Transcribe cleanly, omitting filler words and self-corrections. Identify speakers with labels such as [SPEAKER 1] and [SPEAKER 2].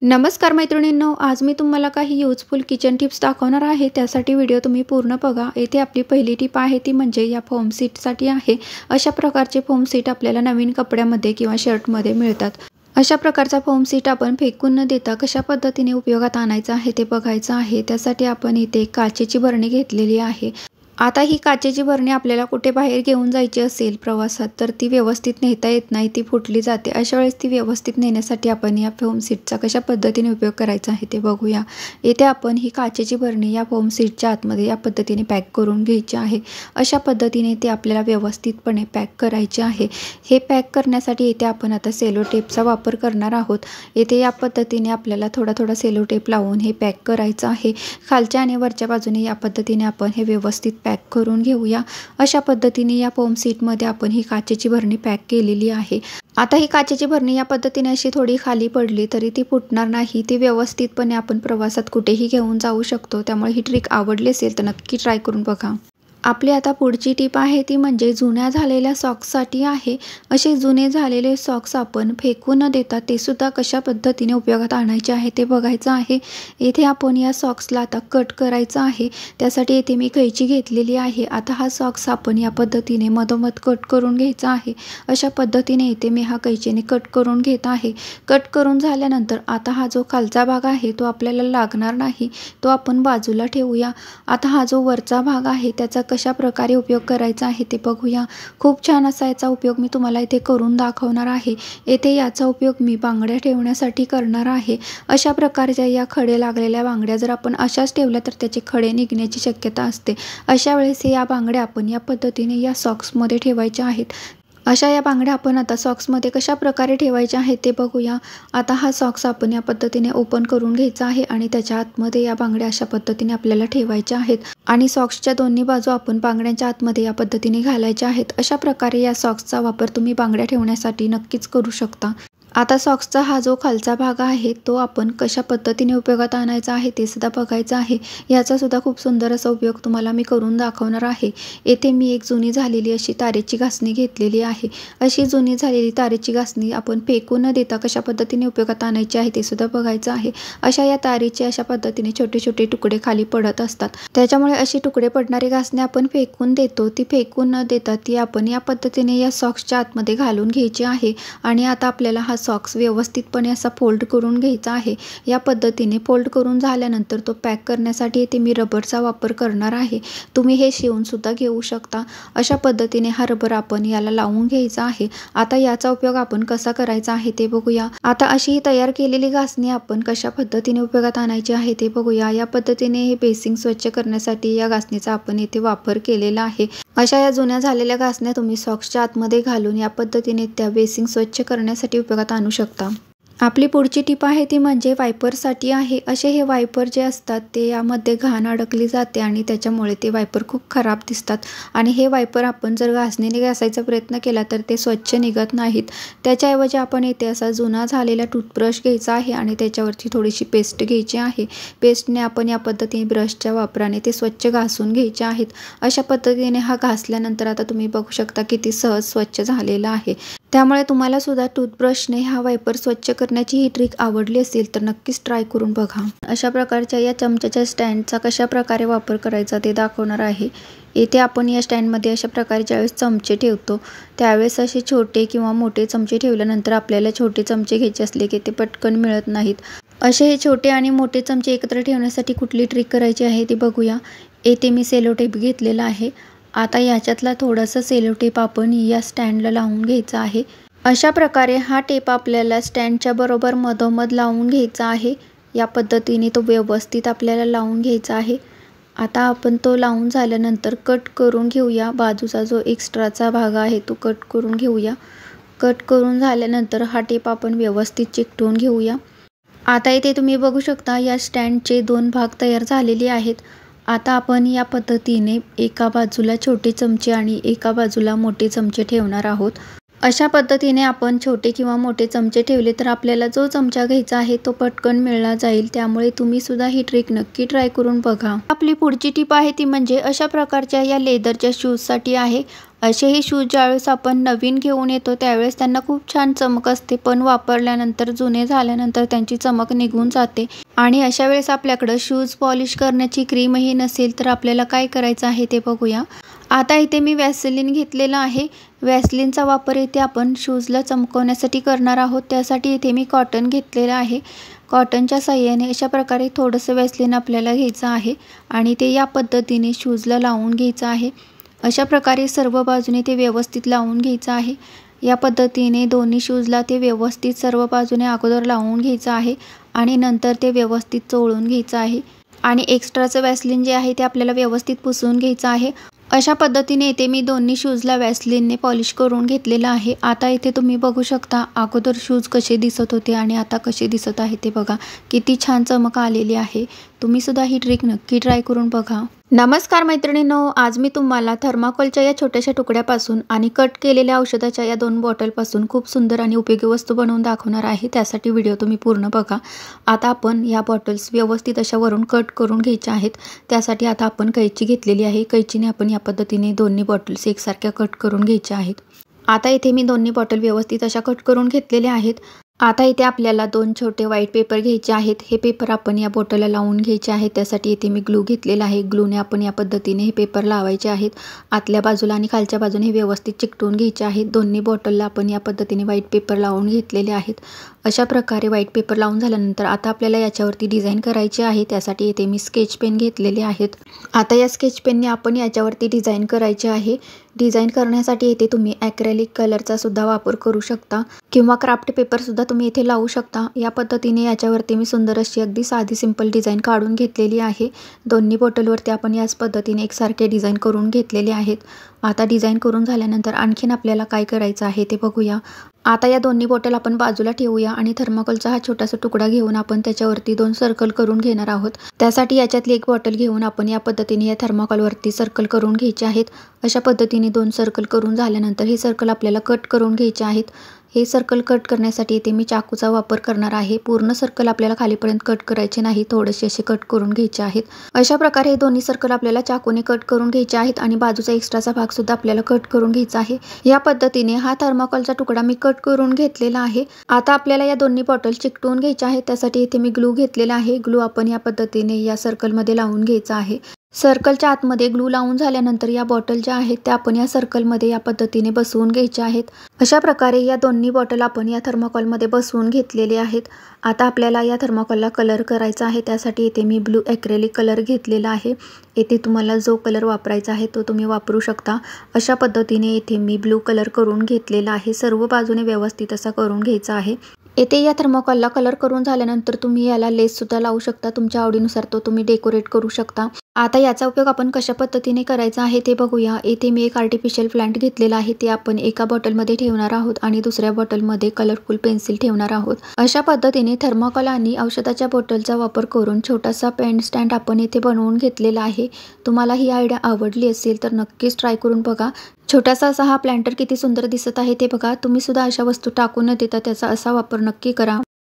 [SPEAKER 1] नमस्कार मैत्रिणींनो, आज मी तुम्हाला काही यूजफुल किचन टिप्स दाखवणार आहे। त्यासाठी व्हिडिओ तुम्ही पूर्ण बघा। येथे आपली पहिली टिप आहे ती म्हणजे या फोम सीटसाठी आहे। अशा प्रकारचे फोम सीट आपल्याला नवीन कपड्यामध्ये किंवा शर्टमध्ये मिळतात। अशा प्रकारचा फोम सीट आपण फेकून न देता कशा पद्धतीने उपयोगात आणायचा आहे ते बघायचं आहे। त्यासाठी आपण इथे काचेची बरणी घेतलेली आहे। आता ही काचेची बरणी आपल्याला कुठे बाहेर घेऊन जायची असेल प्रवासात तर ती व्यवस्थित नेता येत नाही, ती फुटली जाते। अशा वेळेस ती व्यवस्थित नेण्यासाठी आपण या फोम सीटचा कशा पद्धतीने उपयोग करायचा आहे ते बघूया। येथे आपण ही काचेची बरणी या फोम सीटच्या आतमध्ये या पद्धतीने पॅक करून घ्यायची आहे। अशा पद्धतीने ते आपल्याला व्यवस्थितपणे पॅक करायचे आहे। हे पॅक करण्यासाठी येथे आपण आता सेलो टेपचा वापर करणार आहोत। येथे या पद्धतीने आपल्याला थोडा सेलो टेप लावून हे पॅक करायचं आहे। खालच्या आणि वरच्या बाजूने या पद्धतीने आपण हे व्यवस्थित पॅक करून घेऊया। अशा पद्धतीने या फोम सीट मध्ये आपण ही काचेची बरणी पॅक केलेली आहे। आता ही काचेची बरणी या पद्धतीने अशी थोडी खाली पडली तरी ती फुटणार नाही। ती व्यवस्थितपणे आपण प्रवासात कुठेही घेऊन जाऊ शकतो। त्यामुळे ही ट्रिक आवडली असेल तर नक्की ट्राय करून बघा। आपली आता पुढची टिप आहे ती म्हणजे जुन्या झालेल्या सॉक्ससाठी आहे। असे जुने झालेले सॉक्स आपण फेकून न देता ते सुद्धा कशा पद्धतीने उपयोगात आणायचे आहे ते बघायचं आहे। येथे आपण या सॉक्सला आता कट करायचं आहे। त्यासाठी येथे मी कैची घेतलेली आहे। आता हा सॉक्स आपण या पद्धतीने मधोमध कट करून घ्यायचा आहे। अशा पद्धतीने येथे मी हा कैचीने कट करून घेत आहे। कट करून झाल्यानंतर आता हा जो खालचा भाग आहे तो आपल्याला लागणार नाही, तो आपण बाजूला ठेवूया। आता हा जो वरचा भाग आहे त्याचा कशा प्रकारे उपयोग करायचा आहे ते बघूया। खूप छान असा याचा उपयोग मी तुम्हाला इथे करून दाखवणार आहे। येथे याचा उपयोग मी बांगड्या ठेवण्यासाठी करणार आहे। अशा प्रकारच्या या खडे लागलेल्या बांगड्या जर आपण अशाच ठेवल्या तर त्याचे खडे निघण्याची शक्यता असते। अशा वेळेस या बांगड्या आपण या पद्धतीने या सॉक्समध्ये ठेवायच्या आहेत। अशा या बांगड्या आपण आता सॉक्समध्ये कशा प्रकारे ठेवायच्या आहेत ते बघूया। आता हा सॉक्स आपण या पद्धतीने ओपन करून घ्यायचा आहे आणि त्याच्या आतमध्ये या बांगड्या अशा पद्धतीने आपल्याला ठेवायच्या आहेत आणि सॉक्सच्या दोन्ही बाजू आपण बांगड्यांच्या आतमध्ये या पद्धतीने घालायच्या आहेत। अशा प्रकारे या सॉक्सचा वापर तुम्ही बांगड्या ठेवण्यासाठी नक्कीच करू शकता। आता सॉक्सचा हा जो खालचा भाग आहे तो आपण कशा पद्धतीने उपयोगात आणायचा आहे ते सुद्धा बघायचं आहे। याचा सुद्धा खूप सुंदर असा उपयोग तुम्हाला मी करून दाखवणार आहे। येथे मी एक जुनी झालेली अशी तारेची घासणी घेतलेली आहे। अशी जुनी झालेली तारेची घासणी आपण फेकून न देता कशा पद्धतीने उपयोगात आणायची आहे ते सुद्धा बघायचं आहे। अशा या तारेचे अशा पद्धतीने छोटे छोटे तुकडे खाली पडत असतात, त्याच्यामुळे अशी तुकडे पडणारी घासणी आपण फेकून देतो। ती फेकून न देता ती आपण या पद्धतीने या सॉक्सच्या आतमध्ये घालून घ्यायची आहे आणि आता आपल्याला हा सॉक्स व्यवस्थितपणे असा फोल्ड करून घ्यायचा आहे। या पद्धतीने फोल्ड करून झाल्यानंतर तो पॅक करण्यासाठी इथे मी रबरचा वापर करणार आहे। तुम्ही हे शिवून सुद्धा घेऊ शकता। अशा पद्धतीने हा रबर आपण याला लावून घ्यायचा आहे। आता याचा उपयोग आपण कसा करायचा आहे ते बघूया। आता अशी ही तयार केलेली घासणी आपण कशा पद्धतीने उपयोगात आणायची आहे ते बघूया। या पद्धतीने हे बेसिंग स्वच्छ करण्यासाठी या घासणीचा आपण इथे वापर केलेला आहे। अशा या जुन्या झालेल्या घासण्या तुम्ही सॉक्सच्या आतमध्ये घालून या पद्धतीने त्या बेसिंग स्वच्छ करण्यासाठी उपयोगात आणू शकता। आपली पुढची टिप आहे ती म्हणजे वायपरसाठी आहे। असे हे वायपर जे असतात ते यामध्ये घाण अडकली जाते आणि त्याच्यामुळे ते वायपर खूप खराब दिसतात आणि हे वायपर आपण जर घासणीने घासायचा प्रयत्न केला तर ते स्वच्छ निघत नाहीत। त्याच्याऐवजी आपण येथे असा जुना झालेला टूथब्रश घ्यायचा आहे आणि त्याच्यावरची थोडीशी पेस्ट घ्यायची आहे। पेस्टने आपण या पद्धतीने ब्रशच्या वापराने ते स्वच्छ घासून घ्यायचे आहेत। अशा पद्धतीने हा घासल्यानंतर आता तुम्ही बघू शकता किती सहज स्वच्छ झालेला आहे। त्यामुळे तुम्हाला सुद्धा टूथब्रशने हा वायपर स्वच्छ करण्याची ही ट्रिक आवडली असेल तर नक्कीच ट्राय करून बघा। अशा प्रकारच्या या चमच्याच्या स्टँडचा कशा प्रकारे वापर करायचा ते दाखवणार आहे। येथे आपण या स्टँडमध्ये अशा प्रकारे ज्यावेळेस चमचे ठेवतो त्यावेळेस असे छोटे किंवा मोठे चमचे ठेवल्यानंतर आपल्याला छोटे चमचे घ्यायचे असले की ते पटकन मिळत नाहीत। असे हे छोटे आणि मोठे चमचे एकत्र ठेवण्यासाठी कुठली ट्रिक करायची आहे ती बघूया। येथे मी सेलो टेप घेतलेला आहे। आता याच्यातला थोडासा सेलो टेप आपण या स्टँडला लावून घ्यायचा आहे। अशा प्रकारे हा टेप आपल्याला स्टँडच्या बरोबर मधोमध लावून घ्यायचा आहे। या पद्धतीने तो व्यवस्थित आपल्याला लावून घ्यायचा आहे। आता आपण तो लावून झाल्यानंतर कट करून घेऊया। बाजूचा जो एक्स्ट्राचा भाग आहे तो कट करून घेऊया। कट करून झाल्यानंतर हा टेप आपण व्यवस्थित चिकटवून घेऊया। आता इथे तुम्ही बघू शकता या स्टँडचे दोन भाग तयार झालेले आहेत। आता आपण या पद्धतीने एका बाजूला छोटे चमचे आणि एका बाजूला मोठे चमचे ठेवणार आहोत। अशा पद्धतीने आपण छोटे किंवा मोठे चमचे ठेवले तर आपल्याला जो चमचा घ्यायचा आहे तो पटकन मिळला जाईल। त्यामुळे तुम्ही सुद्धा ही ट्रिक नक्की ट्राय करून बघा। आपली पुढची टिप आहे ती म्हणजे अशा प्रकारच्या या लेदरच्या शूजसाठी आहे। असेही शूज ज्यावेळेस आपण नवीन घेऊन येतो त्यावेळेस त्यांना खूप छान चमक असते, पण वापरल्यानंतर जुने झाल्यानंतर त्यांची चमक निघून जाते आणि अशा वेळेस आपल्याकडं शूज पॉलिश करण्याची क्रीमही नसेल तर आपल्याला काय करायचं आहे ते बघूया. आता इथे मी वॅसलीन घेतलेलं आहे. वॅसलीनचा वापर इथे आपण शूजला चमकवण्यासाठी करणार आहोत. त्यासाठी इथे मी कॉटन घेतलेलं आहे. कॉटनच्या साहाय्याने अशा प्रकारे थोडंसं वॅसलीन आपल्याला घ्यायचं आहे आणि ते या पद्धतीने शूजला लावून घ्यायचं आहे. अशा प्रकारे सर्व बाजूने ते व्यवस्थित लावून घ्यायचं आहे. या पद्धतीने दोन्ही शूजला ते व्यवस्थित सर्व बाजूने अगोदर लावून घ्यायचं आहे आणि नंतर ते व्यवस्थित चोळून घ्यायचं आहे आणि एक्स्ट्राचं वॅसलीन जे आहे ते आपल्याला व्यवस्थित पुसून घ्यायचं आहे. अशा पद्धतीने इथे मी दोन्ही शूजला वॅसलीनने पॉलिश करून घेतलेलं आहे. आता इथे तुम्ही बघू शकता अगोदर शूज कसे दिसत होते आणि आता कसे दिसत आहे ते बघा. किती छान चमक आलेली आहे. तुम्ही सुद्धा ही ट्रिक नक्की ट्राय करून बघा. नमस्कार मैत्रिणींनो, आज मी तुम्हाला थर्माकोलच्या या छोट्याशा तुकड्यापासून आणि कट केलेल्या औषधाच्या या 2 बॉटलपासून खूप सुंदर आणि उपयोगी वस्तू बनवून दाखवणार आहे. त्यासाठी व्हिडिओ तुम्ही पूर्ण बघा. आता आपण या बॉटल्स व्यवस्थित अशा वरून कट करून घ्यायच्या आहेत. त्यासाठी आता आपण कैची घेतलेली आहे. कैचीने आपण या पद्धतीने दोन्ही बॉटल्स एकसारख्या कट करून घ्यायच्या आहेत. आता इथे मी दोन्ही बॉटल व्यवस्थित अशा कट करून घेतलेल्या आहेत. आता इथे आपल्याला 2 छोटे व्हाईट पेपर घ्यायचे आहेत. हे पेपर आपण या बॉटलला लावून घ्यायचे आहेत. त्यासाठी इथे मी ग्लू घेतलेला आहे. ग्लूने आपण या पद्धतीने हे पेपर लावायचे आहेत. आतल्या बाजूला आणि खालच्या बाजूने हे व्यवस्थित चिकटवून घ्यायचे आहेत. दोन्ही बॉटलला आपण या पद्धतीने व्हाईट पेपर लावून घेतलेले आहेत. अशा प्रकारे व्हाईट पेपर लावून झाल्यानंतर आता आपल्याला याच्यावरती डिझाईन करायची आहे. त्यासाठी इथे मी स्केच पेन घेतलेले आहेत. आता या स्केच पेनने आपण याच्यावरती डिझाईन करायचे आहे. डिझाईन करण्यासाठी इथे तुम्ही ॲक्रेलिक कलरचा सुद्धा वापर करू शकता किंवा क्राफ्ट पेपर सुद्धा तुम्ही इथे लावू शकता. या पद्धतीने याच्यावरती मी सुंदर अशी अगदी साधी सिंपल डिझाईन काढून घेतलेली आहे. दोन्ही बॉटलवरती आपण याच पद्धतीने एकसारखे डिझाईन करून घेतलेले आहेत. आता डिझाईन करून झाल्यानंतर आणखीन आपल्याला काय करायचं आहे ते बघूया. आता या दोन्ही बॉटल आपण बाजूला ठेवूया आणि थर्माकोलचा हा छोटासा तुकडा घेऊन आपण त्याच्यावरती 2 सर्कल करून घेणार आहोत. त्यासाठी याच्यातली एक बॉटल घेऊन आपण या पद्धतीने या थर्माकोलवरती सर्कल करून घ्यायचे आहेत. अशा पद्धतीने 2 सर्कल करून झाल्यानंतर हे सर्कल आपल्याला कट करून घ्यायचे आहेत. हे सर्कल कट करण्यासाठी इथे मी चाकूचा वापर करणार आहे. पूर्ण सर्कल आपल्याला खालीपर्यंत कट करायचे नाही, थोडेसे असे कट करून घ्यायचे आहेत. अशा प्रकारे हे दोन्ही सर्कल आपल्याला चाकूने कट करून घ्यायचे आहेत आणि बाजूचा एक्स्ट्राचा भाग सुद्धा आपल्याला कट करून घ्यायचा आहे. या पद्धतीने हा थर्माकोलचा तुकडा मी कट करून घेतलेला आहे. आता आपल्याला या दोन्ही बॉटल चिकटवून घ्यायच्या आहेत. त्यासाठी इथे मी ग्लू घेतलेला आहे. ग्लू आपण या पद्धतीने या सर्कलमध्ये लावून घ्यायचा आहे. सर्कलच्या आतमध्ये ग्लू लावून झाल्यानंतर या बॉटल ज्या आहेत त्या आपण या सर्कलमध्ये या पद्धतीने बसवून घ्यायच्या आहेत. अशा प्रकारे या दोन्ही बॉटल आपण या थर्माकोलमध्ये बसवून घेतलेले आहेत. आता आपल्याला या थर्माकोलला कलर करायचा आहे. त्यासाठी इथे मी ब्लू ॲक्रेलिक कलर घेतलेला आहे. येथे तुम्हाला जो कलर वापरायचा आहे तो तुम्ही वापरू शकता. अशा पद्धतीने इथे मी ब्लू कलर करून घेतलेला आहे. सर्व बाजूने व्यवस्थित असा करून घ्यायचा आहे. येथे या थर्माकोलला कलर करून झाल्यानंतर तुम्ही याला लेस सुद्धा लावू शकता. तुमच्या आवडीनुसार तो तुम्ही डेकोरेट करू शकता. आता याचा उपयोग आपण कशा पद्धतीने करायचा आहे ते बघूया. येथे मी एक आर्टिफिशियल प्लांट घेतलेला आहे. ते आपण एका बॉटलमध्ये ठेवणार आहोत आणि दुसऱ्या बॉटलमध्ये कलरफुल पेन्सिल ठेवणार आहोत. अशा पद्धतीने थर्माकोल आणि औषधाच्या बॉटलचा वापर करून छोटासा पेन स्टँड आपण इथे बनवून घेतलेला आहे. तुम्हाला ही आयडिया आवडली असेल तर नक्कीच ट्राय करून बघा. छोटासा असा हा प्लांटर किती सुंदर दिसत आहे ते बघा. तुम्ही सुद्धा अशा वस्तू टाकून न देता त्याचा असा वापर नक्की करा.